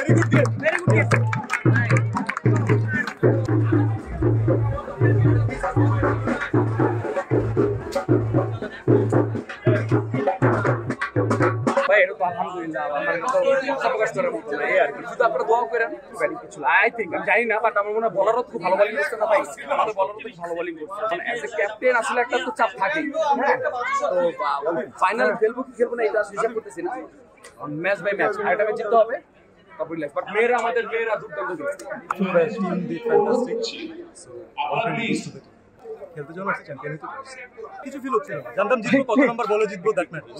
ভাই এটা তো আলহামদুলিল্লাহ আমার তো আশা প্রকাশ করার মতো না এই আর কি শুধু আপনারা দোয়া করেন ব্যাটিং কিছু আই থিঙ্ক আমি জানি না বাট আমার মনে হয় বলারও খুব ভালো বোলিং করছে না ভাই আমাদের বলারও খুব ভালো বোলিং করছে কারণ অ্যাজ এ ক্যাপ্টেন আসলে একটা তো চাপ থাকেই হ্যাঁ তো ফাইনাল খেলবো কি খেলবো না এটা হিসাব করতেছি না ম্যাচ বাই ম্যাচ একটা ম্যাচ জিততে হবে তারপর লাইফ বাট আমাদের মেয়েরা দুর্দান্ত খেলছে খেলতে যখন চ্যাম্পিয়ন হতে কিছু ফিল হচ্ছে না জানতাম জিতবো কত নাম্বার বলে জিতবো দ্যাট ম্যাটার্স